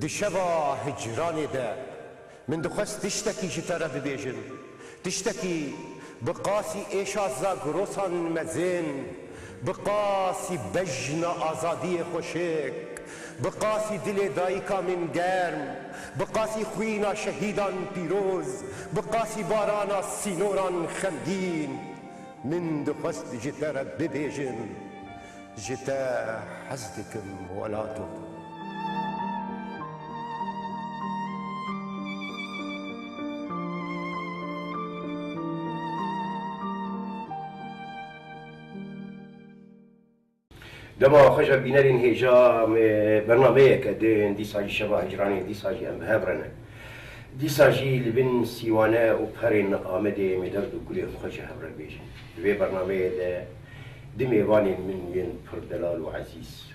دشبا هجراني دا من دخست تشتكي جترى ببيجن تشتكي بقاسي ايشا زاغروسان مزين بقاسي بجنا آزادي خوشك بقاسي دل دايكا من گرم بقاسي خوينا شهيدان بيروز بقاسي بارانا سينوران خمگين من دخست جترى ببيجن جتا حزدكم ولاتو دما خشب بينارين هيجا برنامج كدين دي ساجي شبه هجراني دي ساجي ام هبرنا دي ساجي لبن سيوانا وبهرين آمده مدرد وكلهم خشب هبر بيجن في برنامج ده دميواني من ين پردلال وعزيز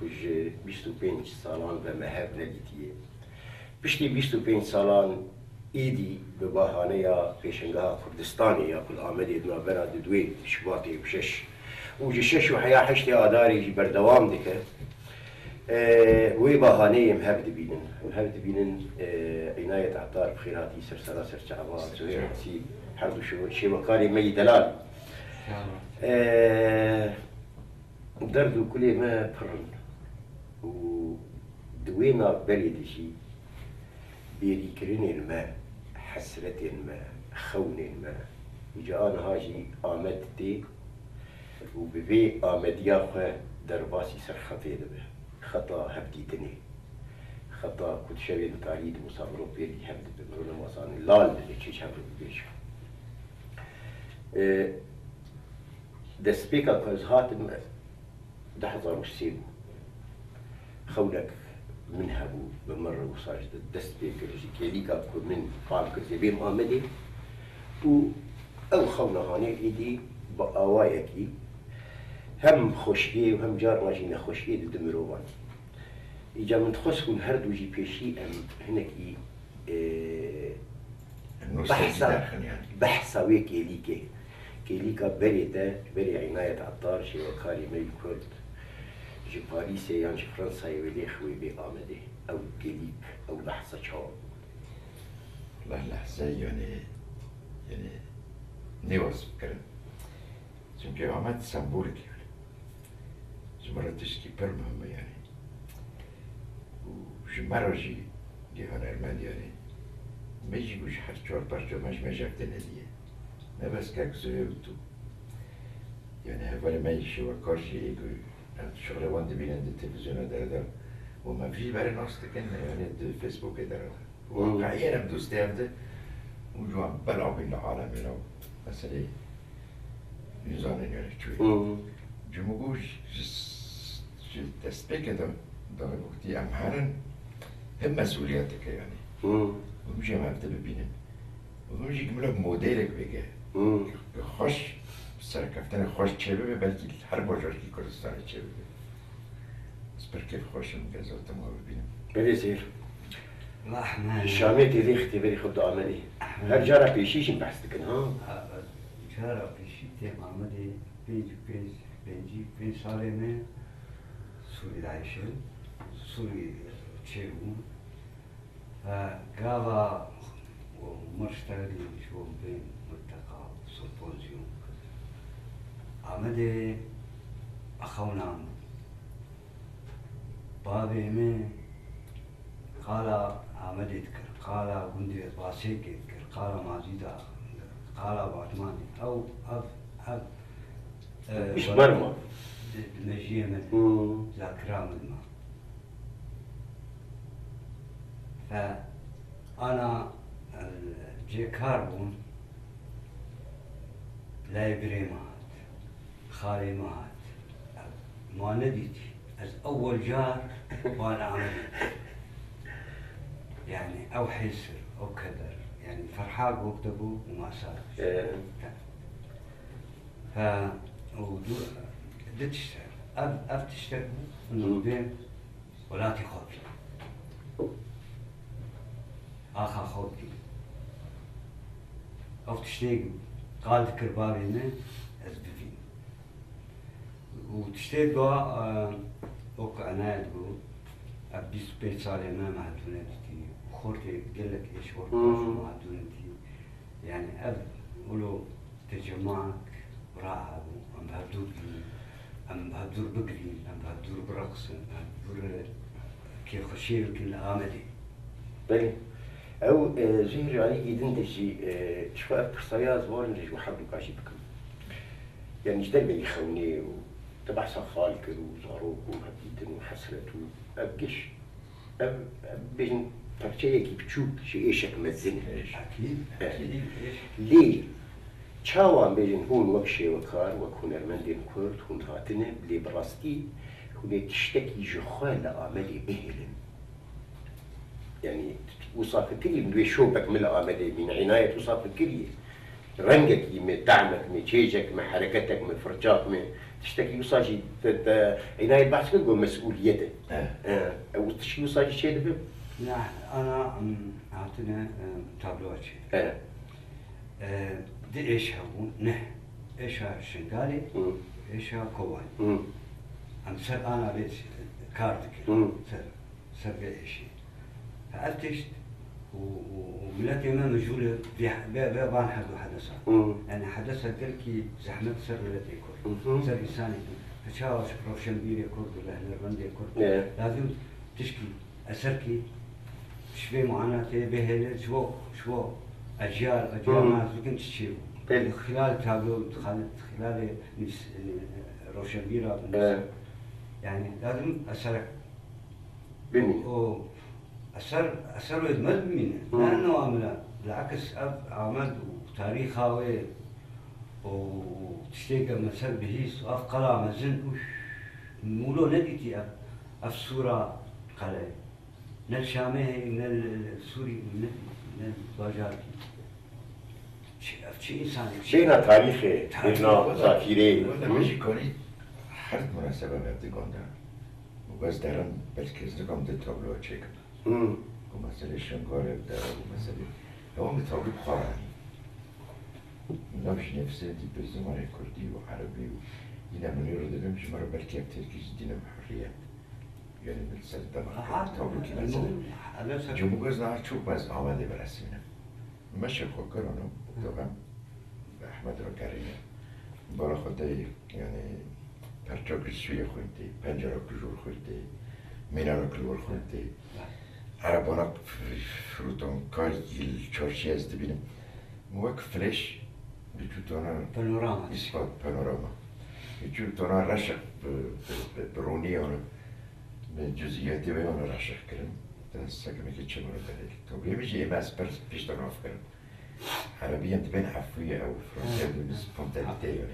كوج 25 سالان بمهاب نجتيه بشتي 25 سالان ايدي بباهانيا بيشنگها كردستاني يا كل آمده دنا براد دوي شباطي بشش وجشش وحياة حشتي آداري بردوام ديك وي باهاني مهبد بينن عناية عطار بخيراتي سرسلا سرشعبات زهير حسيب حردو شوكاري مي دلال دردو كل ما فرن ودوينا بريد شي بيريكرين الماء حسرة الماء خون الماء وجاءنا هاجي آمدتي وببي آمديا خو درباسي سر خطي دبه خطا هبدي تني خطا كنت شوي متعيد مصابرو بيدي هبد بمرونا مصاني لال اللي تشيش هبد بيش دسبيكا كوز هاتم دحضر وشسيبو خولك من هبو بمرة وصاجد دسبيكا كيليكا كو من فعل كذبين آمدي أو خونا هاني إيدي بأوايكي هم خوشگی و هم جار ماجی نخوشگی دمروان ایجا من تخصكم هردو جي بيشي ام هنكي بحثا وي كيليكا بري عناية عطار شي وكاري مي كرد جي باريسي يعني فرنسا يولي خوي بي آمده او كيليك او لحظة شعور والله لحظة يعني نيوز بكرم چونکه آمد سمبولیک زمرتشکی پر مهمه يعني وجمرجي دي هنرمند يعني ما يجيبوش حد شوار برجو ماش ما جاك دنيا ما بس كاك زويوتو يعني هفال ما يشي وكارشي يقول شغل واند بين عند التلفزيون دار وما فيش بري ناس تكنا يعني الفيسبوك دار واقعيا انا بدوستي هذا وجوان بلعوا بين العالم يعني مثلا نزانين يعني شوي جموجوش تسبيك ده وقتي أمهرن هم مسؤولياتك يعني ومشي ما بتبي بينهم ومشي كملوا بموديلك بيجي خوش سركفتنا خوش شبابي بلكي الحرب وجركي كردستان شبابي سبر كيف خوش مكذا وتمام بينهم بريزير لا احنا شاميتي ذيختي بري خد عملي هل جرى بيشيش بحثك ها جرى بيشي تم عملي بينجي سالي من سوري العيشة سوري تشيبون فقاضى ومشتغلي شو بين ملتقى سيمبوزيوم عمدي أخونا بابي من قال عمدي تكر قال بندي باسيك تكر قال مازيدا قال باتماني أو أب مش مرمى المجيء من ذاكرة من ما فأنا الجيكاربون لايبري مات خالي مات ما نديتي از أول جار وأنا عملي يعني أو حيسر أو كدر يعني فرحاق وكتبوا وما صار ف بدي تشتغل أب تشتغل إنه بين ولا تخاف آخر خوتي أو تشتغل قال ذكر بابي إنه أزبفين وتشتغل أوك عناية تقول أبيس بيت صالح ما مهدونتي خورتي قال لك إيش خورتي مهدونتي يعني أب ولو تجمعك راعب أم بهدور أم بهدور بقري أم بهدور برقص أم بهدور كي خشير كل آمدي بله او زهر علي دندشي شفاء برصايا زوار نجي وحبلو كاشي بكم يعني جدال بي خوني وتبع خالك وزاروك وهديدن وحسرت وابقش اب بين parçaya ki küçük şey eşek mezzini. أكيد أكيد إيش ليه؟ çawan bejin hûn wek şêwekar wek hunermendên Kurd hûn hatine lê bi rastî hûn ê tiştekî ji xwe li Amedê bihêlin. Yani wisa fikirî wê şopek min li Amedê bîne înayet wisa fikirî rengekî me dehmek me çêcek me hereketek me firçak me tiştekî wisa jî înayet behs kir got mes'ûliyet e. Ew tiştî wisa jî çê dibe? لا أنا أعطينا تابلوات دي إيش هو نه إيش شنغالي إيش كوان أم سر أنا بيت كارتك سر إيش فأفتشت وملاتي ما مجهولة بان حدثها يعني حدثها تلكي زحمة سر ملاتي كورد سر إنساني فشاوش روشنبيري كورد ولا هنربندي كورد لازم تشكي أسركي شبه معاناتي بهلل شو أجيال ما يمكن تشيل خلال تابلو خلال روشنبيرا يعني لازم أسرك بني أسر يدمج منه لأنه عمله بالعكس عمد وتاريخه وتشتيق مسر بهيس وأفقلا مزن مولو نديتي أف صورة قلعي من الشامي من السوري من الباجاري شيء إنساني بين تاريخي بين ذاكري مش کنید هر مناسبه وقتی گنده و بس درم بلکه زدگم ده تابلو چکم و مسئله شنگاره داره و مسئله اما تابلو بخارانی نامش نفسه دی به زمان کردی و عربی و این امنی رو دادم شما رو بلکه یک ترکیز دینم حریت yani bir sette var. Tavuk mesela. Cumhurbaşkanı daha çok az amade برسونه. ماشي خكرنا طبعا أحمد ركارية برا خدي يعني پرچاک سوی خوندی، پنجره کجور خوندی، میناره کلور خوندی. عربانا فروتان کاری چارچی از دبینم. موک فلش بجوتانا پانوراما إثبات پانوراما. بجوتانا رشق برونی آنم من جزئیاتی به آن رشق کردم. دستگاه میگه چه مورد داره. تو بیمیشه یه مسپر پیش داناف کردم. عربی هم تبين عفوية أو فرنسية بالسبونتاليتي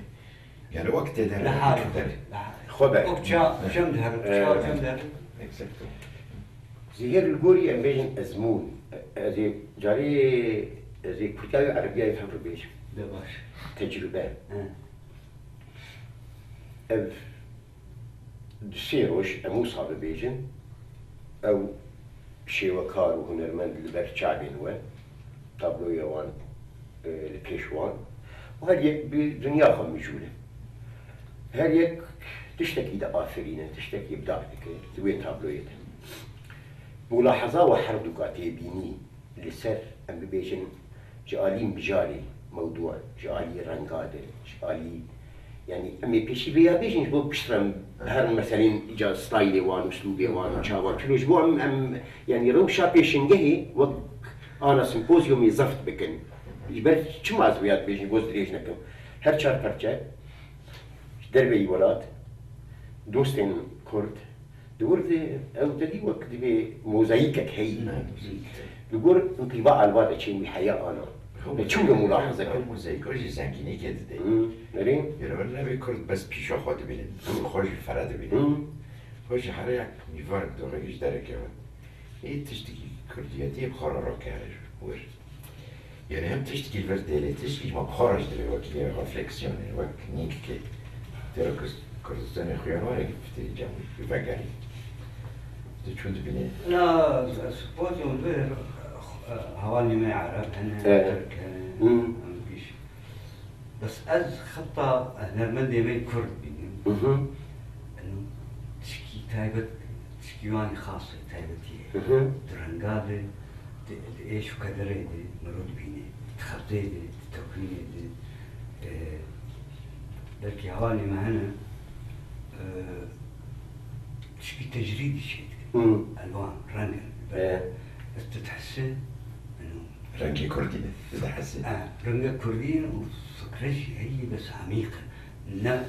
يعني وقت ده خبر جمدهر اكزاكتو زهير الجوري أم بيجن أزمون زي جاري زي كتاب عربية يفهم بيج باش تجربة أب دسيروش أموس هذا بيجن أو شيء وكار وهنرمند البرشابين وين تابلو يوان البيشوان وهل يك بدنيا خمجولة هل يك تشتكي دا آفرين تشتكي بداعتك زوين تابلو يتم ملاحظة وحردقاتي بيني لسر أم بيجن جالي مجالي موضوع جالي رنقادة جالي يعني أمي بيشي بيا بيجن جبو بشترم هر مثلا إجا ستايلي وان أسلوبي وان وشاوان كلو جبو أم يعني روشا بيشنجهي وقت أنا سيمبوزيومي زفت بكن جبر چه موضوعات بيجي بوز دريج نكم هر چهار پرچه دربي ولاد دوستين كرد دورد او ددي وقت دي موزايكك هي دور انطباع الوضع شيء حياة انا شو ملاحظة كده موزايكوش زنگيني كده دي نرين يرون لبي كرد بس بيشا خود بيلين خوش فرد بيلين خوش حريق ميفارك دوغيش دارك يوان ايه تشتكي كردياتي بخارا را كهرش ورد يعني هم تشتكي الفردالي تشتكي ما بخارج دلي وكي رفلكسيوني وك نيك كي تركز كردستان خيان وارك في جامعي في بقاري تشو تبيني لا سبوزيوم غير هواني ما يعرف انا ترك بيش بس از خطة هنرمندي من كرد بيني انه تشكي تايبت تشكي ديواني خاصة تايبتية درنقالة ايش وكدري مرود بيني تخطيدي تكويني بلكي هواني ما هنا تشكي تجريدي شيء الوان رنق تتحسن انه رنجي كردي تتحسن رنق كردين وفكرش هي بس عميقة لا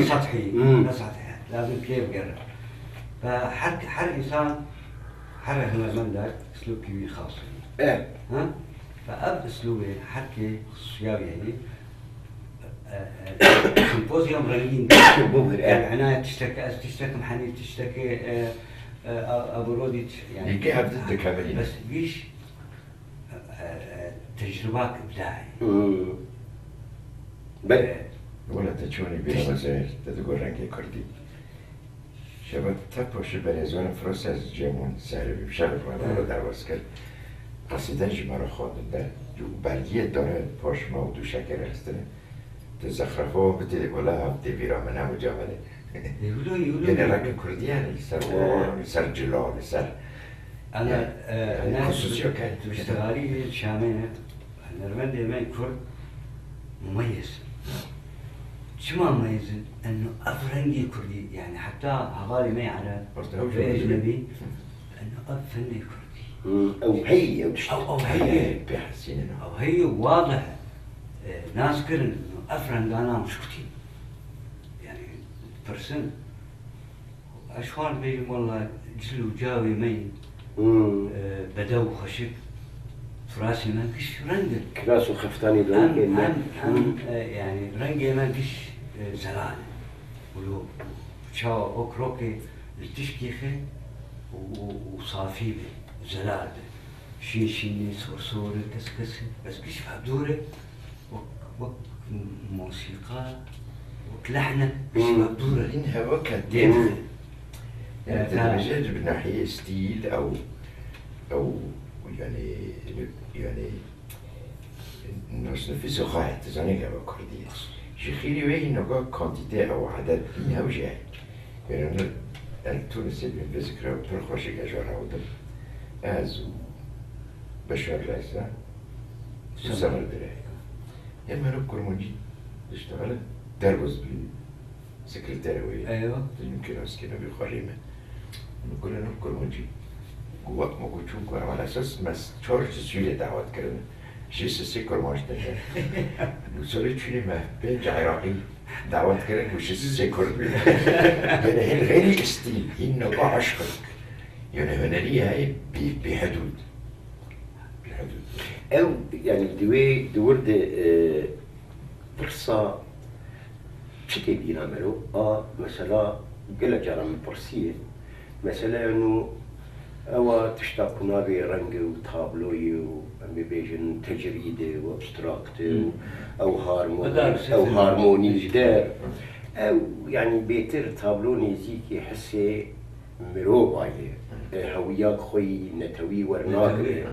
سطحي لا سطحي لازم كيف قرر فحر انسان حر هنا ذاك اسلوب كيوي خاص ها فاب اسلوبي حكي خصوصياوي يعني سيمبوزيوم رنين يعني عناية تشتكي محني تشتكي ابو رودي يعني كيف ضدك هذه بس بيش تجربات ابداعي ولا تشوني بلا وزير تقول رنجي كردي شباب تبوش بريزون فروسس جيمون سعر بشرف ولا درواز کرد قصیده جمعه خواندن در جو بردیه داره پاش ما و دو شکر هستنه تزخرفه و بتیلی ولا هفته بیرا من همو جامنه یعنی رنگ کردی یعنی سر جلال سر أنا خصوصي وكان باشتغالي الشامية النرمال دائما كرد مميز شو ما مميز إنه أفرنجي كردي يعني حتى عبالي ما على في أجنبي إنه أفرنجي كردي أو هي أو هي بيحسين إنه أو هي واضح ناس كرن إنه أفرنج أنا مش كتير يعني برسن أشوار بيجي والله جلو جاوي مين بدو خشب فراسي ما كش رنجل كلاس وخفتاني دون يعني رنجل ما كش زلال ولو شاو أوكروكي التشكيخة وصافي زلال شيني صور كسكسة بس كش فابدورة وك موسيقى وكلحنة كش فابدورة إنها وقت دين يعني تتمجد بناحية ستيل أو يعني الناس نفسه خواهد تزاني قبل كردية شخيري ويه نقا كانتيتي أو عدد بينها وجاي يعني أنا تونسي بين بذكرة وبرخوشي كجارة ودم أزو بشار ليسا وسمر دراي يما نبكر منجي اشتغل دربز بالسكرتيرة ويه أيوة يمكن أسكنه بخاريمة نقول نبكر منجي قوات موجود شو على أساس مس تشارج سوية دعوات كرنا شيء سيكور ماش تجاه نسولي شنو ما بين عراقي دعوات كرنا وش سيكور يعني هي غير استيل إنه عشقك يعني هنالية هاي بحدود أو يعني دورد فرصة بشكل بيناملو مثلا قلة جرام برسية مثلا إنه أو تشتاقنا برنج وتابلوي ومبيجن تجريدة وابستراكت أو هارموني دار أو يعني بيتر تابلو نزيكي حسي مروباي هوياك خوي نتوي ورناك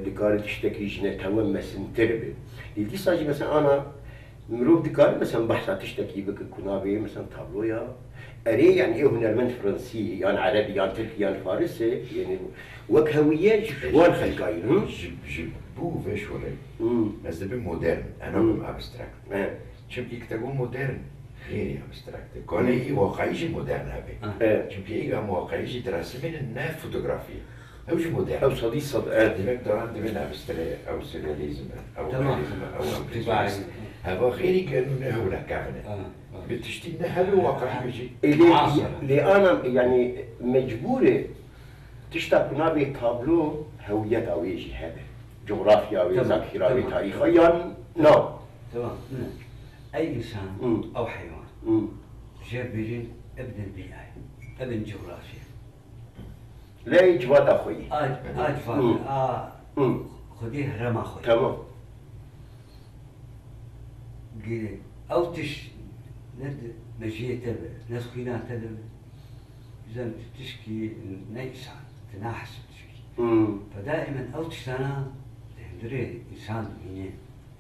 دكار تشتكيش نتوى مسن تربي يدي ساجي مثلا أنا مروب دكار مثلا بحثا تشتكي بك كنابي مثلا تابلويا أري يعني إيه هنرمند فرنسي يعني عربي يعني تركي يعني فارسي يعني وك هوية جوان خلقاين جبوه فيش ولا بس ده مودرن أنا بم أبستراكت شبكي كتقول مودرن غير أبستراكت كون إيه واقعيش مودرن هبي شبكي إيه واقعيش ترسمين إنها فوتوغرافيا أوش مودرن أو صديق دمك دوران دمين أبستراكت أو سيرياليزم أو رياليزم أو أبستراكت هذا غيري كانوا هولا كاملة بتشتينا حلو واقعي بيجي اللي أنا يعني مجبورة تشتاقنا بتابلو هوية أويجي هذا جغرافيا وذاكرة وتاريخ يعني نعم تمام أي إنسان أو حيوان جاب بيجي ابن البيئة ابن جغرافيا لا يجواد أخوي خديه رمى أخوي تمام أو ند مجيء تبع ناس خينا تبع إذا تشكي نيسان تناحس تشكي فدائما أو تشتنا تهدري إنسان مني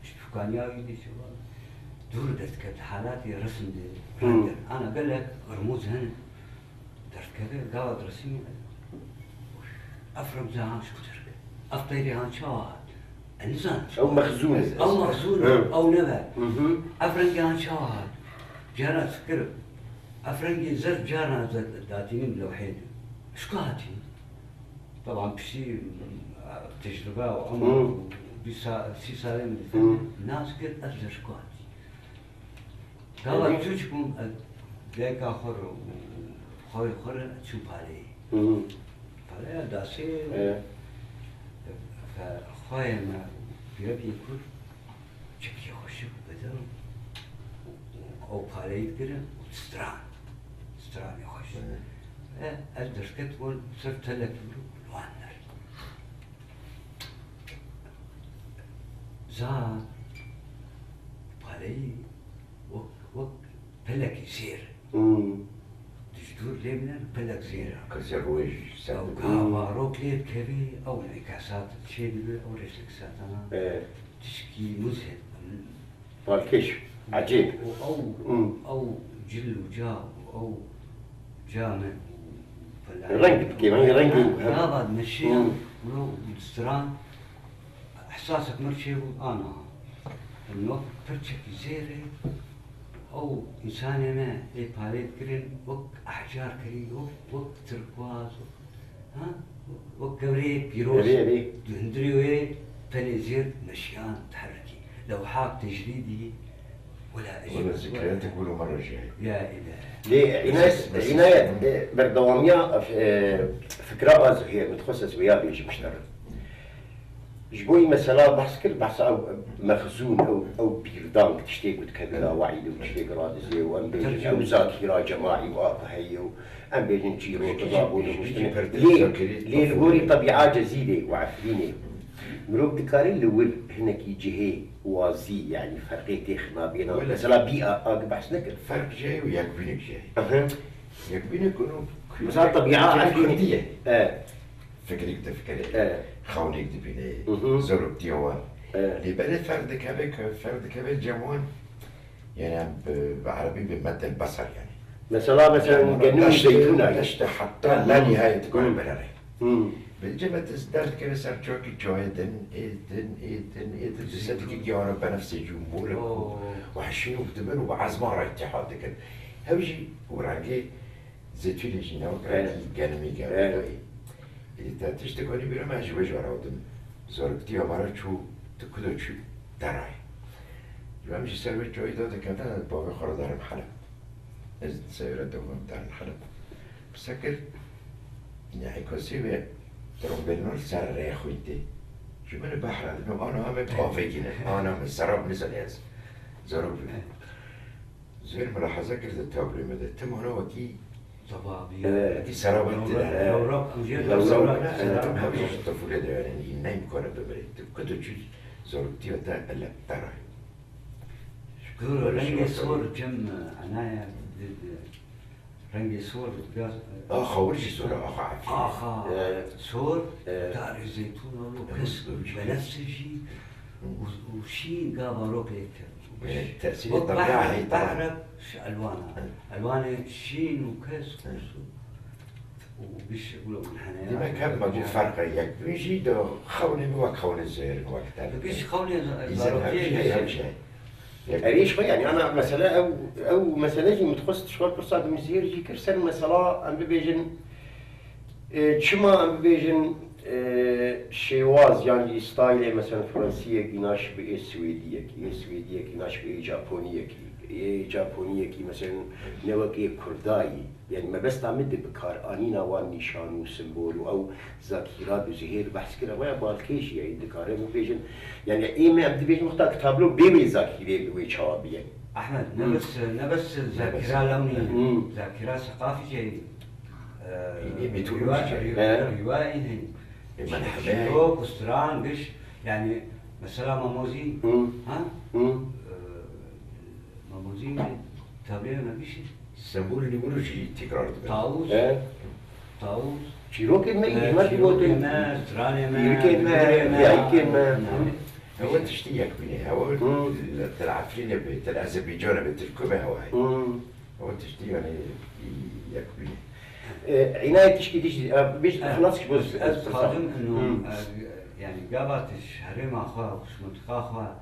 مش فكان ياوي دي شو دور دت كت حالاتي رسم دي أنا قال لك رموز هنا درس كذا قاعد رسمي أفرم زعان شو ترك أفطيري عن شواهد إنسان أو مخزون أو مخزون أو نبات أفرنجي عن شواهد جانا سكر أفرنجي زر جانا داتيني بلوحين شكاتي طبعا بشي تجربة وعمر بسي سالم الناس قلت أزر شكاتي قال تجكم ذاك آخر خوي خور تشوف عليه فلا داسي فخوي ما بيبي يقول شكي خوشك بدل أو عليه كده وتستران يخش أدرس كتقول صرت لك الوانر زاد عليه وق بلك يصير تجدور ليمنا بلك زيرة كزروج أو كاماروك ليب كبي أو انعكاسات تشيل أو ريفلكسات أنا تشكي مزهد والكشف عجيب أو جل وجاب أو جامع رنج كمان رنج لا بعد مشينا ولو بالستران إحساسك مرشي أنا الوقت فرشك زيرة أو إنسان ما إيه باليت كرين وق أحجار كرين وق تركواز ها وق كبريت بيروس دهندري وين فنزير مشيان تحركي لوحات تجريدي ولا ذكريات تقولوا مرة جاي يا إله عناية بردوامية فكرة هي متخصص وياه بيجي مشترك جبوي مثلا بحث كل بحث أو مخزون أو بيردان تشتيق وتكذلا وعي وتشتيق رادزي وأم بيجي أو ذاكرة جماعي وأقهي وأم بيجي جيرو تضابون ليه الغوري طبيعة جزيلة وعفرينة مروب دكاري الأول هناك جهة وازي يعني فرقيتي خنا بينا مثلا بيئة بحث نكر فرق جاي وياك بينك جاي ياك بينك إنه مثلا طبيعة عفرينة فكرك تفكري خونك دبيني زرب ديوان اللي بدأ فردك هبك جوان يعني بعربي بمد البصر يعني مثلا جنون زيتونة دشت حتى لا نهاية تكون براري بالجبهة تزداد كذا صار جوكي جويدن إيدن جسدك جوانا بنفس جمهورك وحشينو بدمن وبعزمة راي اتحادك هبجي ورانجي زيتوني جينا وكراني جانمي جانمي إذا تشتكوني بيرا ما جوج وراودم زوركتي ومارا شو تكدو شو دراي يبقى مش سوي جوي ده كان أنا بابا خرج دار محلب إذا سيرة دوام دار محلب بسكر يعني كوسيبه ترون بينور سر ريخويتي شو من البحر هذا أنا هم بافيكنا أنا هم السراب نزلياز زورب زين ملاحظة كده التابلو مدة تم هنا وكي ضبابية دي سرابات لو ما بيجي الطفولة ده يعني نايم كنا بمريت كده شيء زورتي وده لا ترى شكرا رنجي صور جم عناية رنجي صور خورجي صورة صور دار الزيتون ولو كسب بنفسجي وشين قابروك تأثير الطبيعة بعرف ألوانها شين وكسب وبيش يقولوا من حنايا ديما كان ما فرق ياك بيجي دو خوني مو خوني الزهر وقتها بيش خوني أريش خوي يعني أنا مثلا أو مثلا جي متخصص شوية برصاد مزير جي كرسل مثلا أم ببيجن شما أم ببيجن شواز يعني ستايل مثلا فرنسية كيناش بإيه سويدية كيناش بإيه جابونية كي مثلا نوكي كرداي يعني ما بس تعمد بكار آنينا وان نشان وسيمبول أو ذاكرات وزهير بحث كده ويا بالكيش يعني دكارة مبيجن يعني إيه ما أبدي بيجن مختار كتابلو بيبي ذاكرة ويشاب يعني أحمد نبس ذاكرة لونية ذاكرة ثقافية رواية شيروك وستران قش يعني مثلا ماموزي ها ماموزي تابعنا ما بيش سمبول اللي يقولوا شيء تكرار طاووس شيروك ما في وقت ما ستران ما يمكن ما هو تشتيك بني هو العفرين الأذربيجان بتركبها هواي هو تشتي يعني يكبني عناية تشكي تشتي بيش خلاص بس از خادم انه يعني قابت الشهرين مع اخوة وشمتقا اخوة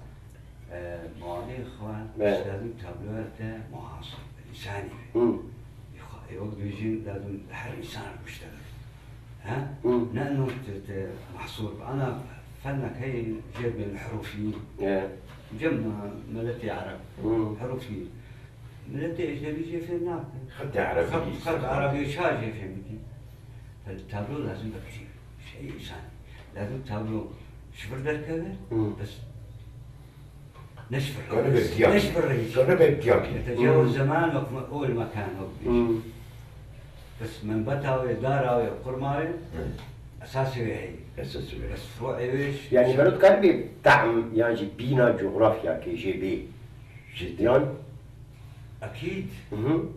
موالي اخوة لازم تابلوات معاصر انساني يوقف يجي لازم هر انسان بيشتغل ها لانه محصور انا فنك هي جيب من الحروفيين جمع ملتي عرب حروفيين ملتي اجنبي جي في النار خط عربي شاجي فهمتي فالتابلو لازم بكتير شيء انساني لازم تابلو شفر دركبه بس نشفر الرئيس نتجاوز زمان وقت اول مكان هو بس من بتاوي داراوي قرماوي اساسي هي بس فروعي ويش يعني بلد كان بتعم يعني بينا جغرافيا كي جي بي جديان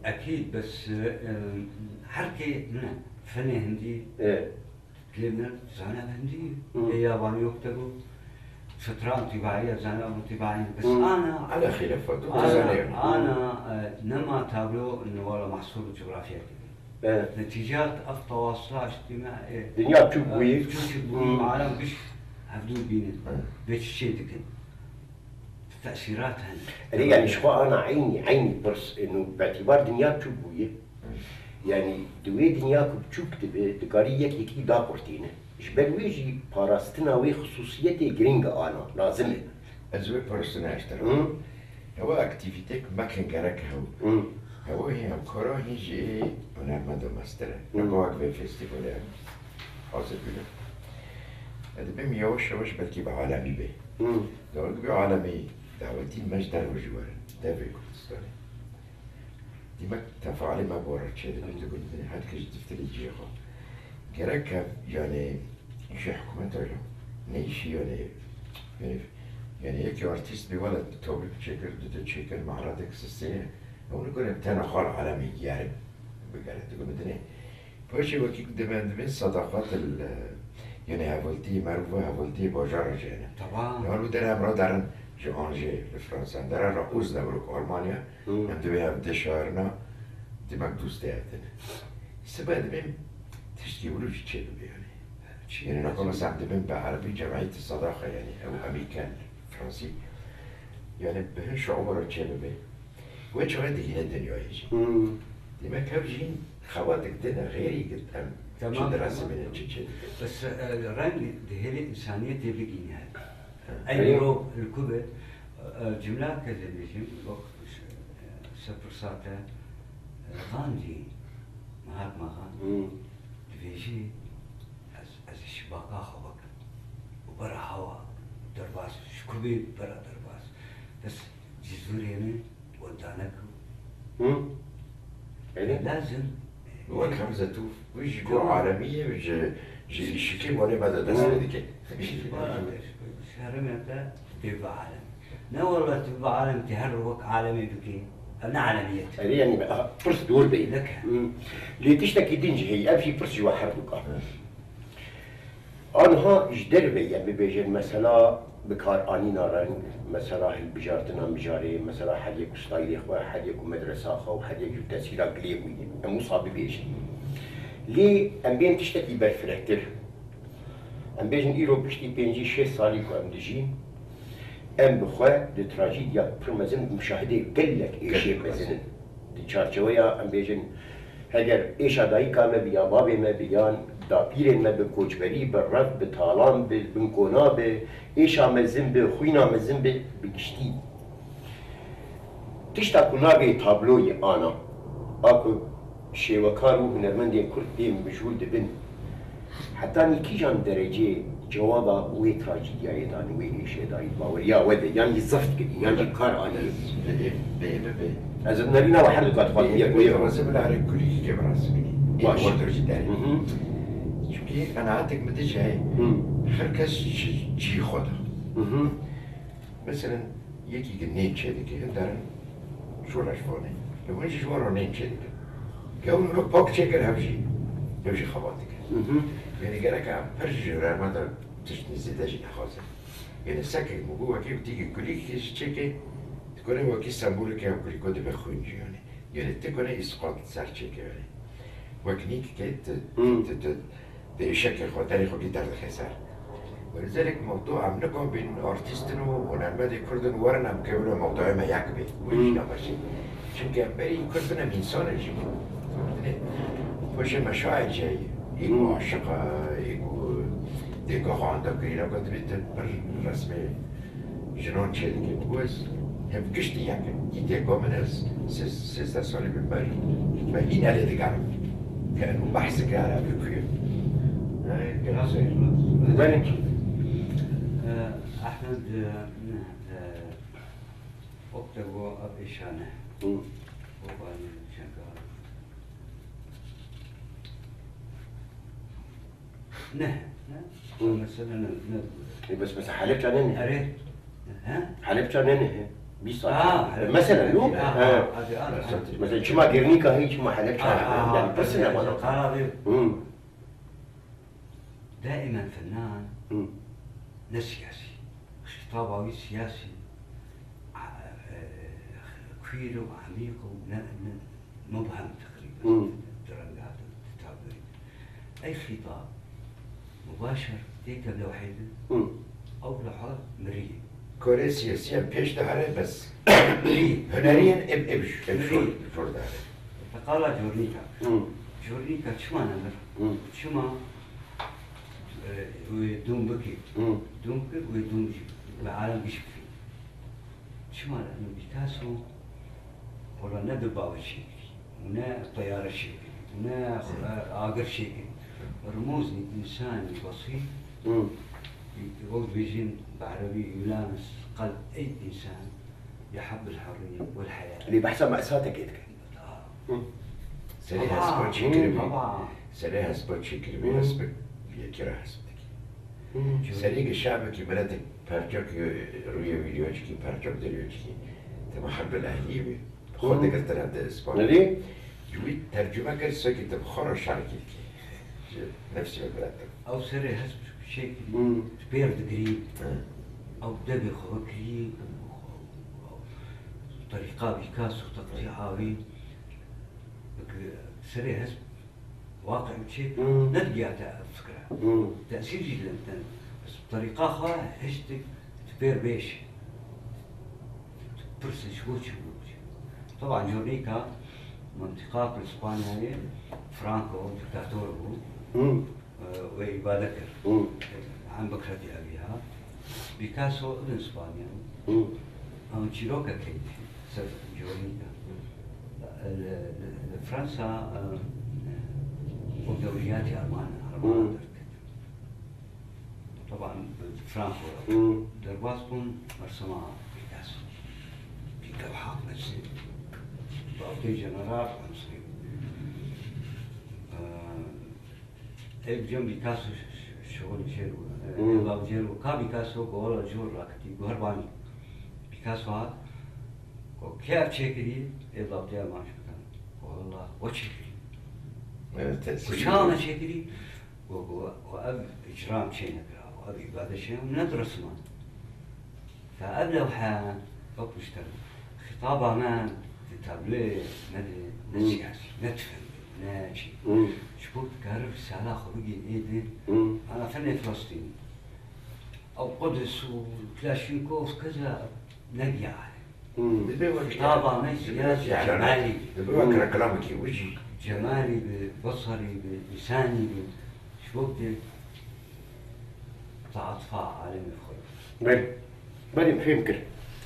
اكيد بس حركه فن هندي كلمنا زانا هندي ياباني يكتبوا شطران طباعيه زانا طباعيه بس انا على خلافات انا نما تابلو انه والله محصول جغرافيا نتيجات التواصل اجتماعي دنيا تشوفوي عالم بيش هفدو بينن بيش شيء دكن تأثيراتها يعني شو انا عيني برس انه باعتبار دنيا تشوفوي يعني دوي دنيا كبتشوك دقارية كي دابورتينه جبل ويجي باراستنا وي خصوصيتي جرينجا انا لازمه ازوي باراستنا اشترى هو اكتيفيتيك ما كان جرك هو هي كورا هيجي انا ما دو ماستر نقوك في فيستيفال حاضر بينا هذا بهم يوش بلكي بعالمي به دور بعالمي دعوتي المجدر وجوار دافي كردستاني ديما تفاعلي ما بورد شيء تقول حد كيش تفتلي جيخو جرك يعني شو حكومة ولا نيشي يعني يكي ارتيست بولد توبك تشيكر معرضك سيستيه هو نقول بتاعنا خال عالمي يعني بقالة تقول مدني فشي وكيك دمان صداقات يعني هفولتي معروفة هفولتي بوجارة جانا طبعا يعني در امرا درن جانجي لفرنسا در رئوز نبروك ألمانيا هم دبي هم دشارنا دماغ دوسته هاتن سبب دبیم تشتي ولوش تشيلو يعني نقول مثلا دبیم بعربي جمعية الصداقة يعني أو أمريكان فرنسي يعني بهن شعور تشيلو بيه وين شو عندي هنا الدنيا يجي دماغ كابجين خواتك دنا غيري قد أم شو دراسة من الجيل بس الرنج دهيلي إنسانية تبلغيني هذا أي رو الكبر جملة كذا بيجي وقت سفر ساعته غاندي مهاتما غاندي بيجي از الشباكة خوك وبرا هوا درباس شكوبي برا درباس بس جزوريني ودانك لازم هو كم زتوف ويجي جو عالمية ويجي شكل ولا ماذا دسنا ديك شهرمتا تبع عالم لا والله تبع عالم تهرب عالمي بكي أنا عالمية يعني فرص دور بين لك اللي تشتكي دنجي هي أبشي فرص جوا حربك أنها إجدر بي يعني بيجي مثلا بكار آنينا رنگ مثلا هل بجارتنا مجاري مثلا حد يكو ستايل إخوة حد يكو مدرسة أخو حد يكو تأثيرا قليبوية مصابي بيجي ليه أم بين تشتكي بالفرحتر أم بيجن إيرو بشتي بينجي 6 سالي كو أم دجين أم بخوا دي تراجيديا برمزن مشاهدة قلك إيشي مزنن دي چارچويا أم بيجن هگر إيشا دايكا ما بيان بابي ما بيان دابيرن ما بكوچبري بالرف بطالان بنكونا بإيشا مزن بخوينا مزن بگشتي تشتا كنابي تابلوي أنا أكو شيوكارو هنرمندين كرد بيم مجهول دبن حتى نيكيجان درجة جوابا وي تراجيديا يدان وي إيش يدان باوريا وده يعني زفت كده يعني كار أنا أزد نرينا واحد قد خاطر يا راسم العرق كلي كيف راسمني باش شوكي أنا عاتك متجاي هركس جي خدا مثلا يكي جنين شدك هندارن شو راش فوني لو نجي شو رانين شدك كون لو باك شكل هبجي يمشي خباتك يعني قالك عم برجع راه ما تشتني زيداجي نخازن يعني ساكت مو كيف تيجي كلي كيش تشكي تكون هو كي سامبول كي كلي كود بخونج يعني تكون اسقاط سار تشكي يعني وكنيك كيت بشكل خو تاريخ جدار الخسار ولذلك موضوع عم نقوم بين ارتستنو ونعمل كردن ورنا مكمل موضوع ما يعقبه ويجينا ماشي شن كان بري كردنا من سنة جيب وش المشاعر جاي يقو عشقة يقو ديكو خاندا كرينا قد بيت رسمي جنون شيء بوز هم كشتي يعني يديكو من سيستا سولي بالبر ما هنا اللي تقعد كانوا بحث كان بكير وينك؟ أحمد أكتبوا أبيشانه وبعدين شغال نه مثلا بس حلبت عنني أريد ها حلبت عنني مثلا لو هذه مثلا شما جرنيكا هي شما حلبت يعني بس انا دائما فنان لا سياسي خطابه سياسي كبير وعميق ومبهم تقريبا درجات التعبير اي خطاب مباشر هيك لوحيده او لوحات مرئيه كوريا سياسيا بيش دهاره بس مرئيه هنريا ابش شور دهاره فقال جورنيكا شما نمر شما ويدوم بكي دوم بكي ويدوم جي العالم بيشك فيه شما لأنه بيكاسو والله ندر باور شيكري ونا طيارة شيكري ونا آقر شيكري رموز إنساني بسيط وقت بيجين بعربي يلامس قلب أي إنسان يحب الحرية والحياة اللي بحسب مأساتك كده سريها سبوت شكري سريها سبوت شكري بيسبك بيكرا حسبتك سريق الشعب كي بلدك بارجوك روية فيديوهاتك بارجوك دريوتك تبع حرب الأهلية خود قلت لها ده إسبانيا ندي جويت ترجمة كده ساكي تبخر شعركي نفسي ببلدك أو سري حسب شيء بيرد قريب أو دبي خبكري طريقة بيكاسو تقطيعاوي سري حسب واقع شيء ندقي فكرة تأثير جدا بس بطريقة خا هشتك تبير بيش تبرسل شو طبعا جورنيكا منطقة بالإسبانيا هي فرانكو دكتاتور هو ويبادكر عن بكرتي أبيها بيكاسو ابن إسبانيا أم تشيروكا كيت سف جورنيكا فرنسا ودورياتي ألمان طبعا فرانكو درباسكم مرسمة بيكاسو بيكوحات نفسي بعطي جنرال عنصري بجنب بيكاسو شغل جيرو الله جيرو كا بيكاسو قول جور راكتي قهرباني بيكاسو هاد كيف شكلي الله بتاع ما شكل والله وشكلي وشان شكلي وأب إجرام شيء نقرأ وأب إبادة شيء وندرس ما فأب لوحة أب مشتغل خطابة ما تابلي ندي سياسي نتفهم ناجي شبوك كهرب السالة خروجي إيدين أنا فني فلسطيني أو قدس وكلاشينكوف كذا نبي عليه خطابة ما سياسي جمالي دبوا كلامك وجهي جمالي ببصري بلساني شبوك تعاطفة عالمي خير بني بفهمك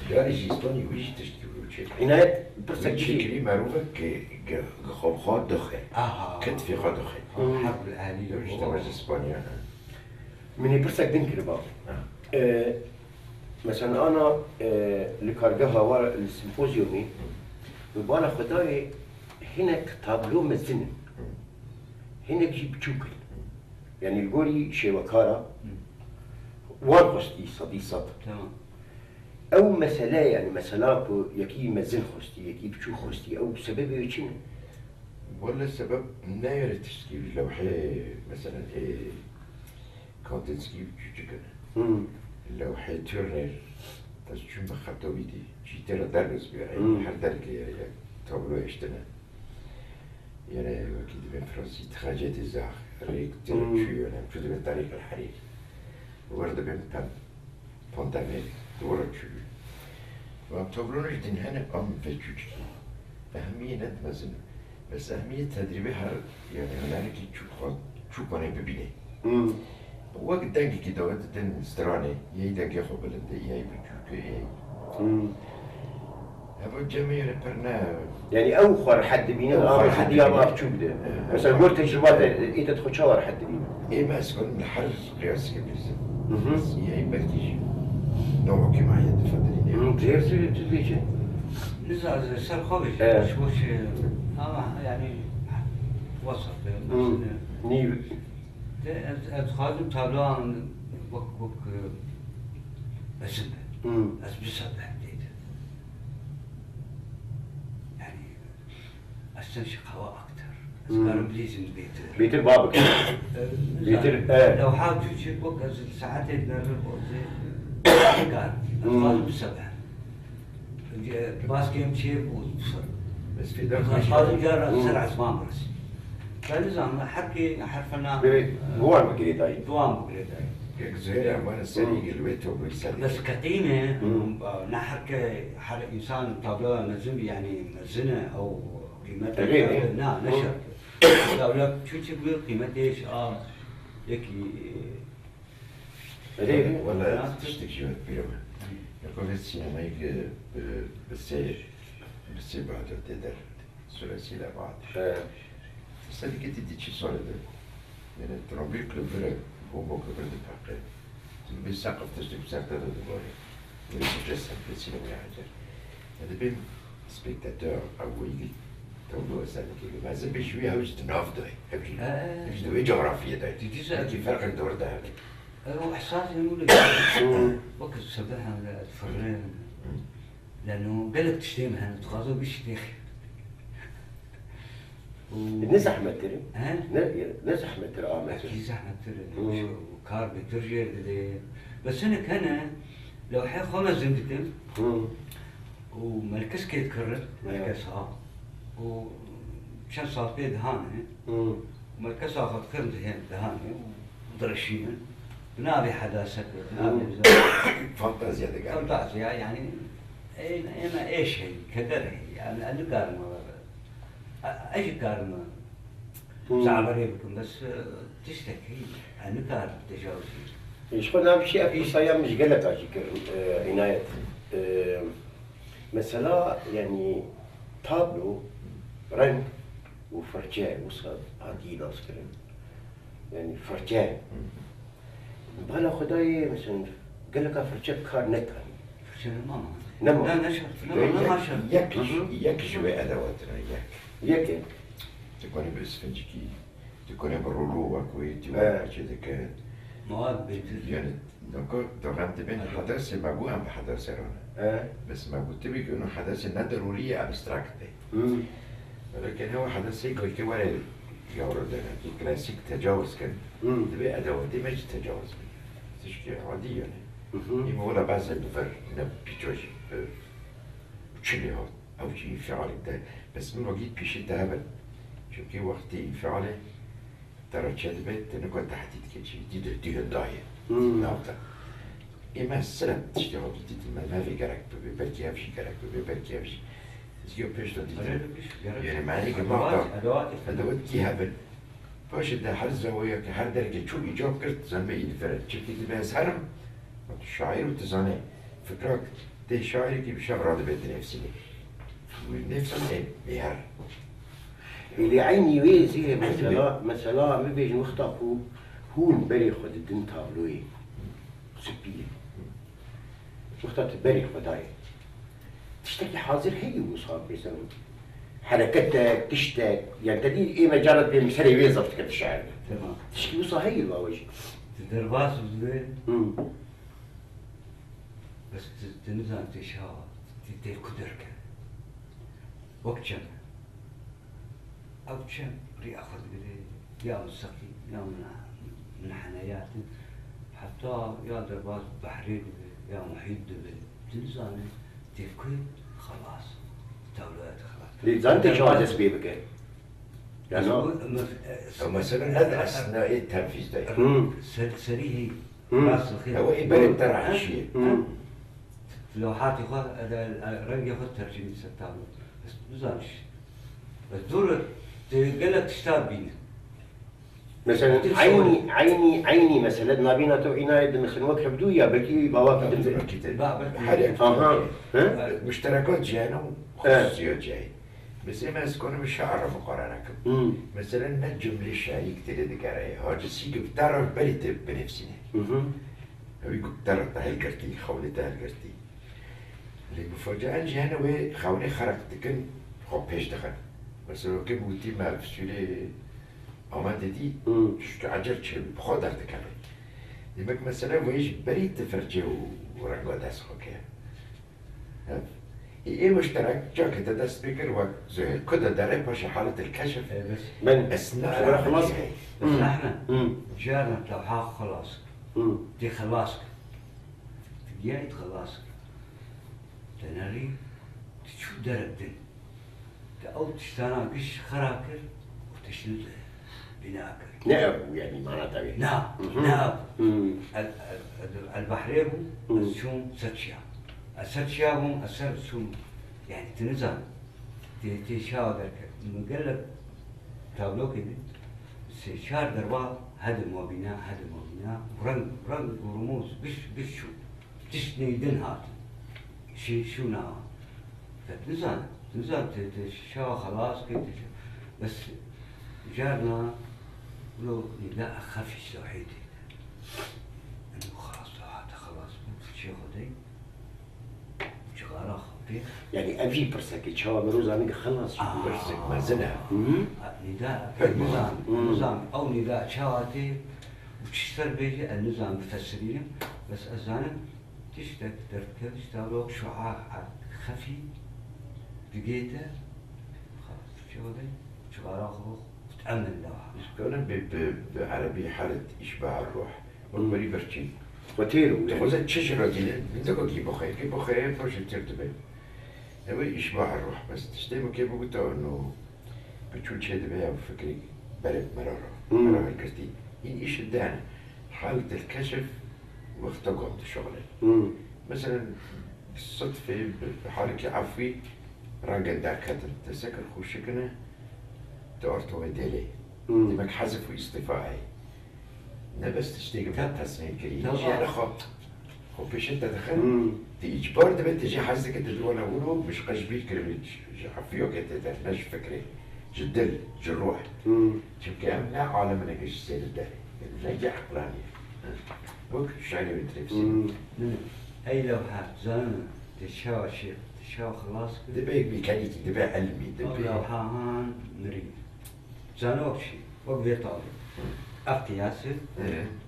لا يجي إسباني ويجي تشتكي عناية برسك شكلي معروفة خاد دخل كتفي خاد دخل حرب الأهلية مجتمع إسبانيا من برسك دينك بقى مثلا أنا لكارجها ورا السيمبوزيومي ببالا خداي هناك تابلو مزنن هناك جيب تشوكل يعني الجوري شيوكارا وارغستي صديصات تمام او مثلا يعني مثلا يكي مزن خستي يكي بشو خستي او سبب يشين ولا السبب ناير تشكيل لوحة مثلا كونتنسكي بجوجكنا لوحة تورنر تشوم بخطو بيدي جيتر درس بيعي هر درجة يا تابلو اشتنا يعني أكيد من فرنسي تخرجت الزاخ ريك ترشي أنا شو من طريق الحرير ورد بين بانتاميل دورة شو وابتبرونش دين هنا في جوجي أهمية نتمزن بس أهمية تدريبها يعني هنالك شو كوني ببيني وقت دنجي كده وقت دن استراني يهي دنجي خبلن دي يهي بجوجي يهي هذا الجميع برنا يعني اوخر حد بينا أوخر حد حد يا بينا. ما تشوف ده مثلا قلت تجربات انت تدخل شاور حد بينا إيه ما أسكن من حرز قياس كبير بس يهي بكتيج نوع كما هي تفضلين غير تدريجه نزال سر خوش شوش يعني وسط نيو خادم تابلوان وك بسنة بس بصدق يعني استنشق هواء اكثر اسكار بليز من بيت بيت البابك بيت لو حاب تشوف وقت ساعتين نربط كان الخادم بالسبع باسكيم شيء بس في داخل الخادم جرى سرعة ما برس فالنظام حكي حرفنا هو ما قريت هاي دوام بقول كزهير أمان السريق الويت وبيسالي بس كقيمة نحكي حرق إنسان طابلوه مزن يعني مزنة أو قيمتها غير لا نشر طابلوه شو تقول قيمته إيش يكي غير ولا تشتكي شو كبيرة يقول السينما يجي بالسير بعد تقدر ثلاثي لا بعد بس هذه كنت تدي صار ده يعني تربيك لبرك هو موقف برد بحقه بالسقف تشتكي بسقف ده دبارة ويسجسد بالسينما يحجر هذا بين سبيكتاتور أو يجي تقولوا أسألك يجي ما زال بشوية هوش تنافضه هوش دوي جغرافية ده كيف فرق الدور ده هو إحساسي يقول وقت الصباح ولا تفرين لأنه قالك تشتمها تخاطب بيشتخ الناس أحمد ترى ها؟ ناس أحمد ترى أكيد زحمة ترى وكار بترجع بس أنا كان لو حي خمس زندتين ومركز كي تكرر مركز وشان صار فيه دهانة ومركز آخر كرد دهانة ودرشين بنابي حداثة بنابي فانتازيا ده قال فانتازيا يعني أنا إيش هي كدر يعني أنا كارما أي كارما زعبري بكم بس تشتكي أنا كارما تجاوزي إيش قلنا بشيء في صيام مش قلت أشكر عناية مثلا يعني تابلو رنگ وفرجاء وصل عادي ناس كلام يعني فرجاء بلا خداي مثلا قال لك فرجاء كار نتاني فرجاء ماما نعم لا نشر لا نشر يكش أدواتنا يك تكوني بالسفنجكي تكوني بالرولو وكوي تبغى كذا كان مواد بيت يعني دوران تبين حدث ما هو عم بحدث سرنا بس ما قلت لك إنه حدث إنها ضرورية أبستراكت ولكن هو حدث هيك كوارد يورد لنا كلاسيك تجاوز كان تبي أدوات دي مش تجاوز تشكي عادي يعني يما ولا بعض النفر نبيجوش تشليه أو شيء فعال ده بس من وقت بيش الذهب شو كي وقتي فعله ترى شد بيت أنا كنت تحديد كشي دي هداية نافذة إما السلام تشتغل ما في كرك ببركي أفشي كرك ببركي أفشي زيو بيش تدي يعني معنى كمان أدوات كي هبل باش ده هر زاوية كهر درجة شو إيجاب كرت زن بيد فرد شفتي بس هرم الشاعر وتزاني فكرك ده شاعر كي بشغل راضي بيت نفسي ونفسه بيهر اللي عيني ويزي مثلا ما بيجي نخطفوا هون بري خد الدين تابلوي سبيل مخطط بري خداي تشتكي حاضر هي وصاب بيسمون حركتك تشتك يعني تدير ايه مجرد بمسري ويزفت كده الشعر تمام تشكي وصا هي الواوجي تدرباس وزي بس تنزل تشاور تدير قدرك وقت جمع أو جمع رياخذ بلي يا مستقيم يا من حنايات حتى يا درباس بحري يا محيط تنزل تفكر خلاص تولد خلاص لزان تجاوز بيبك يعني أو مثلا هذا أثناء التنفيذ ده سريه راس الخيل هو يبان ترى شيء لوحات ياخذ الرنج ياخذ ترجمة ستابلو بس بزانش بس دور تقلك تشتاب بينا مثلا عيني مثلا نابينا تو عناية مثلا وقت بدويا بكي بواكب مشتركات جانا وخصوصيات جاي بس إما سكون مش هعرف أقارنكم مثلا ما الجملة الشاي كتير ذكرها هذا الشيء بتعرف بريت بنفسنا هو يقول ترى تهل كرتي خولي تهل كرتي اللي مفاجأة جانا وخولي خرجت كن خو بيش دخل بس لو كم قلتي ما بسولي أمانتي شو عجرت شيء بخدر تكمل دمك مثلا ويش بريت تفرجي ورنقو داس خوكي إيه مشترك جاك تدا سبيكر وزهر كده داري باش حالة الكشف من أثناء خلاص بس احنا جارنا لوحة خلاص دي خلاصك تجي خلاصك تناري تشوف درجتين أو تشتانا قش خراكر وتشنو بناكر نعم يعني معناتها نعم البحرين السوم ستشيا الستشيا السوم يعني تنزل تشاودك من قلب تابلو كده شار دربا هدم وبناء ورنج ورموز بش شو تشني دن هات شو نعم تنزل تشاو خلاص كده بس جارنا لو لا أخافش توحيدي إنه خلاص هذا خلاص في شيء خدي شغال خفيف يعني أبي برسك شو مروزا ميك خلاص برسك ما زنا نداء نظام أو نداء شواتي وتشتر بيجي النظام بتسرينه بس أزانا تشتك تركب تشتغلوك شعاع خفي بقيته خلاص شو خدي شغال خفيف تأمن لوحة كنا بعربي حالة إشباع الروح والبري برشين وتيرو تقول شجرة جيلة من ذاك كي بخير فوش ترتبه هو إشباع الروح بس تشتمه كيف قلت إنه بتشوف شيء ده فكري برد مرارة الكرتي إن إيش الدان حالة الكشف واختقام الشغل مثلا بالصدفة بحالة عفوي راجل دار كتر تسكر خوشكنا دورت ودلي دمك حذف واستفاعي نبس تشتيق في التصميم كريم أنا خو بيش أنت دخل تيجبر دبل تجي حزك تدور أنا أقوله مش قشبي كريم عفيو كده مش فكري جدل جروح شوف كام لا عالم أنا كيش سيد الداري نجح قراني وك شعري بنترفسي أي لوحات زمان تشاو خلاص دبي ميكانيكي دبي علمي دبي لوحان مريض زانوك شيء وقبل طالب اقتياسه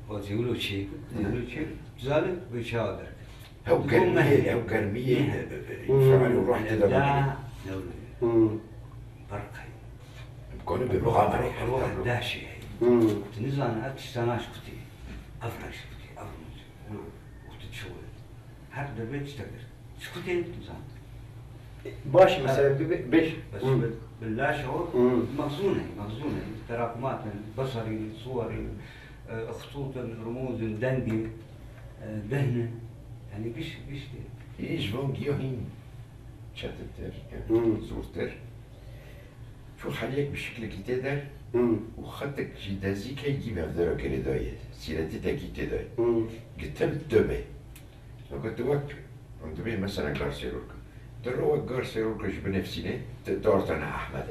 وتقولوا شيء زالك بيشاودر أو قرمية فعلوا روح لا برقي بكونوا بالمغامرة روح داشي تنزل أتشتناش كتير أفرش كتير أفرش وتتشول هذا البيت تقدر شكتين تنزل باش مثلا بيش بس بالله شعور مخزونة تراكمات بصري صوري خطوط رموز دندي دهنة يعني بيش يجبون جيوهين شاتتر زورتر شو خليك بشكل كتير وخطك جدازي كي يجيب هذا كده داية سيرتي تاكي كده قتل دبي لو كنت وقت دبي مثلا كارسيروك تروح كارسيروك إيش بنفسينه دورت أنا أحمد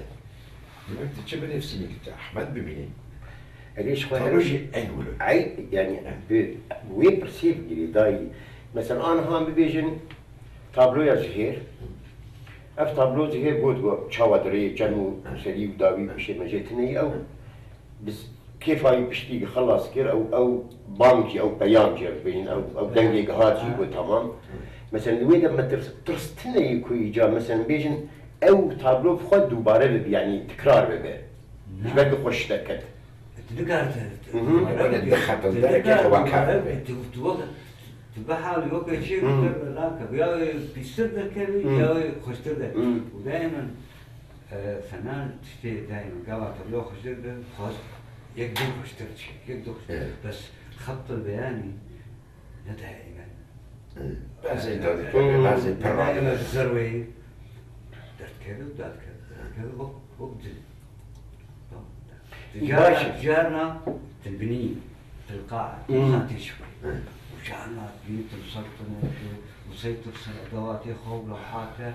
دمك تجيب بنفسينه كنت أحمد بمينه ليش تروجي أنولو عي يعني وين برسيف جري داي مثلا أنا هام ببيجن تابلو يا زهير اف تابلو زهير بود شاودري جنو سري وداوي بشي مجتني او بس كيف هاي بشتي خلاص كير او بانكي او بيانجي بين او دنجي هاتي وتمام مثلا وين لما ترستني كوي جا مثلا بيجن او تابلو خد دوباره يعني تكرار ببه مش بقى خوش تكت تذكرت أنا دخلت الدرجة وكان تبقى حاول يوقع شيء لا يا بيصير كذي يا خوش تبدا ودائما فنان تشتي دائما قالت لو خشدر خلاص يقدر خشدر يقدر بس خط البياني لا دائما بعضی داده بعضی دائما پرواده الزروي درت كذا ودرت كذا وقت جارنا في البنية في القاعة ما تشوي وجارنا بيت السلطنة وسيطر سنوات يخوف لوحاته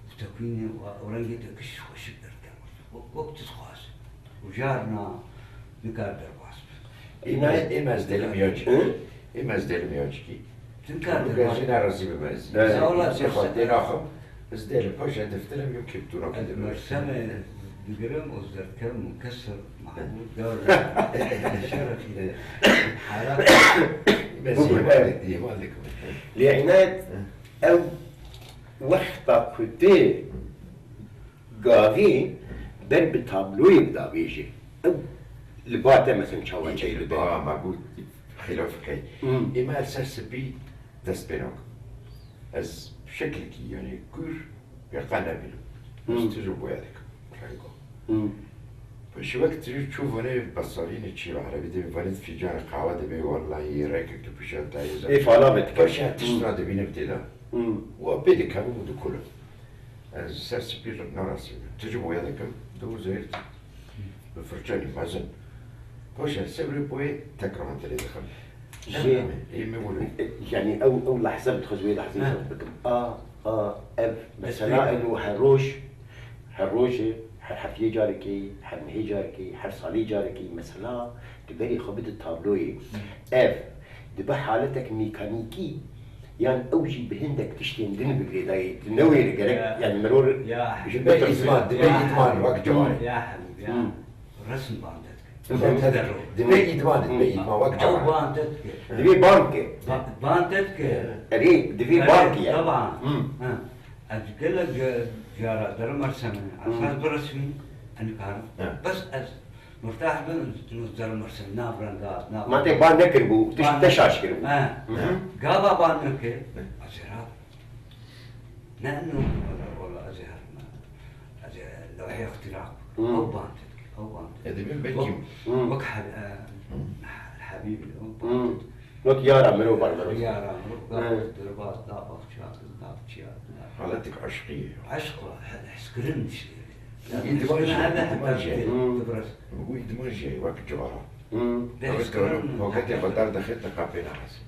وتكويني ورنجته كش وش وقت خاص وجارنا نقدر واسب این از دل میاد این از دل میاد کی تنقدر گاهی نرازی بمزی زاولا خاطر آخر از دل پاش دفترم یو کپتورا کده المرسمة بقرم وزدر كلام مكسر محمود دار شرفي حالات مزی مالك دي مالك لعناد او وقتا كده قاضي بر بتابلوي بدا بيجي او لباته مثلا شاوان شيء لبا معقول خلاف كي إما أساس بي دست بينك از شكل كي يعني كور يقانا بينه استجوب وياك حقيقة فش وقت تجي تشوف أنا بصارين تشي عربي دي بفند في جان قهوة دبي والله راكك تبشر تايزا ايه فالا بتك فش هتشتري دبي نبتدا وبيدي كم ودو كله از أساس بي نراسي تجوب وياك دو زيرت بفرجاني مازن فش سبري بوي تكرم أنت اللي دخل إيه مقولوا يعني او لحظه بتخزوي لحظه بكم اف مثلا انه هروج حفيه جاركي حمهي جاركي حرصالي جاركي مثلا تبري خبط التابلوي اف دبا حالتك ميكانيكي يعني اوجي بهندك تشتين دين بقريداي تنوي رجالك يعني مرور يا حبيبي دبي إدمان وقت جواري يا حبيبي يا رسم باندتك دبي إدمان وقت أو جواري باندتك دبي بانك باندتك ريب دبي بانك يعني طبعا أتقول لك جارة در مرسمة أساس برسمي أنا كارم بس أز مرتاح بين نصدر مرسم نابرندات ما تي بان نكربو تشاش كربو قابا بانك أزهر لأنه والله أزهر لو هي اختراق أو باندتك أو باندتك دبي بلكي وك الحبيب نوت يارا منو برمرو يا رام دربات دابخ شاد حالتك عشقية عشق حسكرنش إدمان هذا إدمان حتى جاي. تبرز هو إدمان جاي وقت جواري ده وقت حسكرن وقت بدار دخلت قابلنا حسن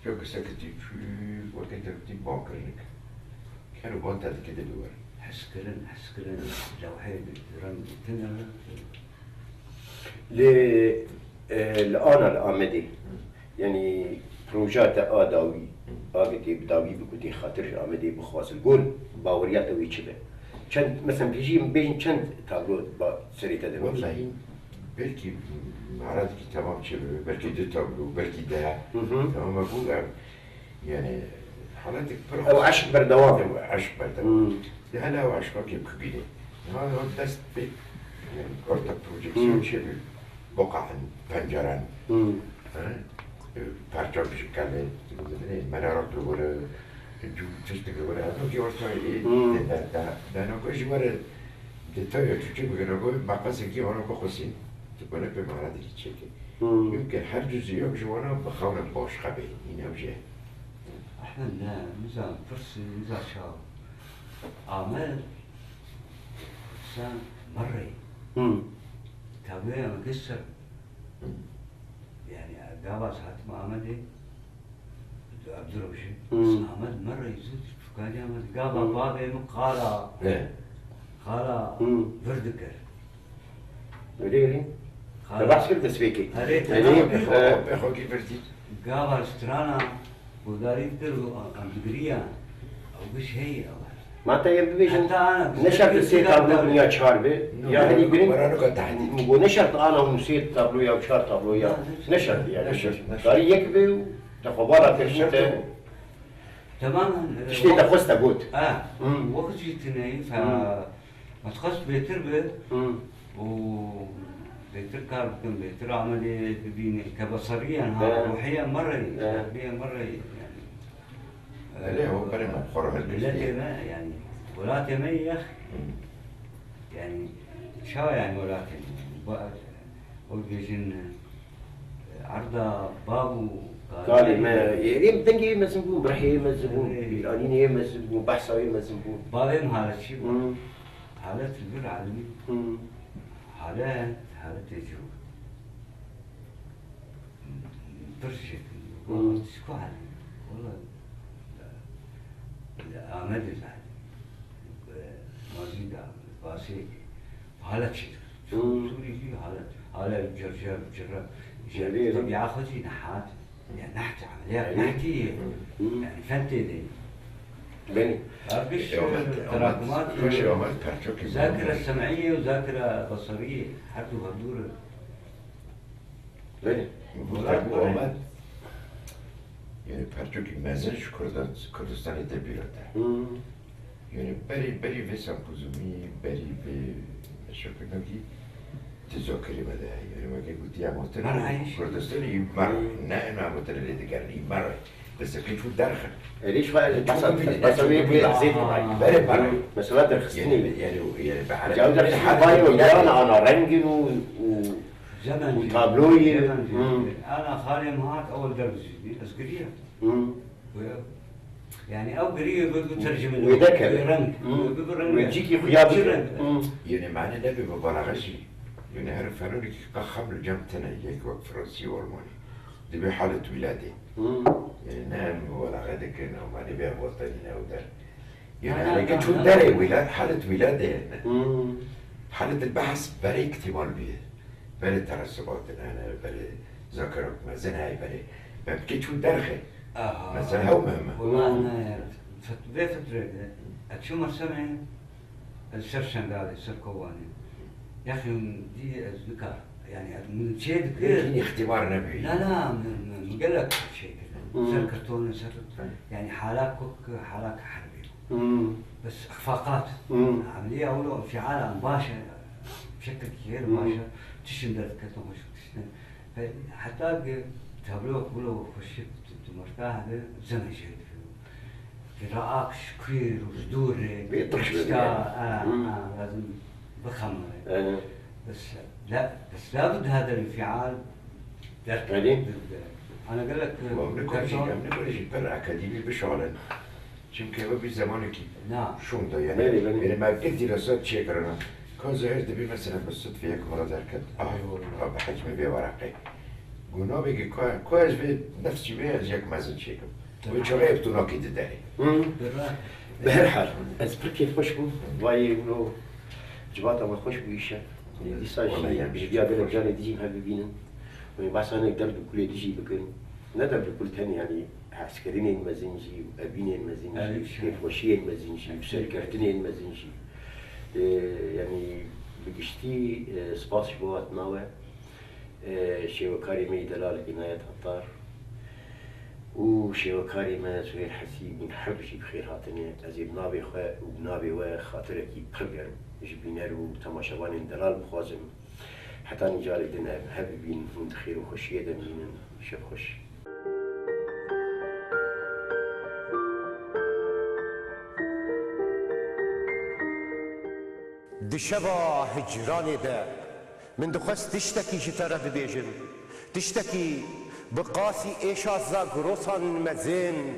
شو كسكتي شو وقت تبتي بانكرنك كانوا بانتا كده دوار حسكرن لو حيد رمي تنر الآن الآمدي يعني بروجات آداوي آمدي بداوي بكتي خاطر آمدي بخواص الجول باوريات ويشبه كان مثلا بيجي بين كان تابلو سريتا دم والله بلكي معرض تمام شبه بلكي دو تابلو بلكي ده تمام أقول يعني حالتك أو عشق بردوام عشق بردوام ده هلا وعشقك يبقى بيني هذا هو دست بي يعني قرطة بروجيكسيون شبه بقع بنجران parça bir şey kaldı. Ben Arap'ta böyle çeşitli böyle adam ki orta ben o kadar böyle detay küçük bir böyle bakası ki ona kokusun. Böyle bir mağara değil çeki. Yumkin her cüzü yok şu ana bakavna boş kabe. Yine bir şey. احنا لا ميزان فرسي ميزان شاو اعمال انسان مري تابعه مكسر يعني قابا ساعات ما عملي عبد الرشيد بس عمل مرة يزيد فكان يعمل قابا بابي مقالة قالة فردكر وليه تبعش كل تسويقي بخو كيف فرتي قابا استرانا وداري يدرو أمدقريا أو بش هي ما تيم بيجن حتى أنا نشرت السيت تابلو بنيا شاربة يا هني بين مرانو كتحديد مو نشرت أنا ونسيت تابلو يا وشار تابلو يا نشرت يعني نشرت قال يكبي وتخبارات ترشته تماما تشتي تخص تقول وقت جيتني ما تخص بيتربه و بيتر كار بكم بيتر عملي بيني كبصريا روحيا مرة روحيا مرة يعني ليه هو بري ما بخور لا يعني ولا تمي يا أخي شا يعني ولكن وبيجن عرضة بابو قال ما يريم دنجي مزبون برحي مزبون إيراني مزبون بحثاوي مزبون بابي هذا الشيء حالات البر عالمي حالات يجوا برشك والله شكو عالمي والله آمد العالمي مازيد باسي حالات شيء سوري حالات جرب جميل بياخذي نحات يعني نحت عمليات نحتية يعني فهمتي دي بني أربش تراكمات ذاكرة سمعية وذاكرة بصرية حتى هدور بني اومد یعنی پرچوکی مزنش کردستانی دبیرده یعنی بری به سمپوزومی بری به شکلنگی تذاکری بده یعنی مگه گوتی اماتر کردستانی مر نه اینو اماتر دیگرنی مر بس كيف درخل ليش بقى بس بيحزن بره بره مسؤوليات درخستني يعني بعد جاوز الحبايب وانا رنجن زمن وطابلوي انا خالي معك اول درس اسقريه يعني او قريه بترجم ويذكر ويجيك خيابي يعني معنى ده ببلاغشي يعني عرف هنولك قخم الجمتنا يك وقت فرنسي والماني دي بحالة ولادي يعني نعم ولا غدا كنا وما نبيع وطننا ودار يعني أنا قلت شو داري ولاد حالة ولادة يعني حالة البحث بري اكتمال بيه بري ترسبات أنا بري ذاكرة مازن هاي بري ببكي شو درخي مثلا هو مهمة والله أنا فترة أتشو مرسمعي السرشن قال السر كواني يا أخي دي الذكر يعني من شيء كذا اختبار نبي لا من قال لك شيء كذا سر كرتون سر يعني حالات حربي بس اخفاقات عمليه او انفعال مباشر بشكل كثير مباشر تشن ذلك كرتون مش تشن حتى تابلوك بلو خشيت مرتاح زمن جيد قراءات كثير وصدور لازم بخمر بس لابد هذا الانفعال انا اقول لك نقول شيء بر اكاديمي بشغله چونکه او بی زمانی که نعم شون دا یعنی ما قد دراسات چه کردن کان ظاهر دبی مثلا به صدفه یک مرا در کرد به حجم به ورقه گناه بگی که از به نفسی به از یک مزن چه کم و چرا ابتنا که داری به هر حال از برکت خوش بود وای اونو جبات ما خوش بویشه دی ساجی بیا برم جان دیجی هم ببینن و بس انا اقدر بكل دیجی بکن ندر بكل تاني يعني عسكريين المزنجي وابين المزنجي كيف وشي المزنجي وسركرتين المزنجي يعني بقشتي سباس بوات ناوى شيوكاري مي دلال عناية عطار وشيوكاري ما سهير حسيب من حبشي بخير هاتني ازيب نابي خوا وبنابي وخاطركي برقر جبينار وتماشوان دلال بخوازم حتى نجالي دنا هببين من خير وخشية دمين شف خوش دشبا هجراني ده من دخست تشتكي جترا ببيجن تشتكي بقاسي إيشازا قروسان مزين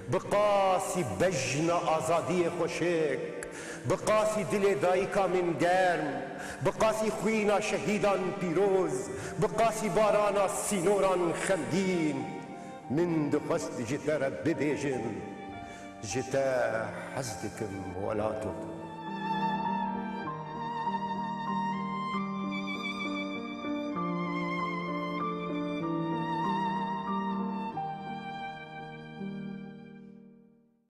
بقاسي بجن آزادي خوشك بقاسي دل دايكا من گرم بقاسي خوينا شهيدان بيروز بقاسي بارانا سينوران خمگين من دخست جترا ببيجن جتا حزدكم ولاتو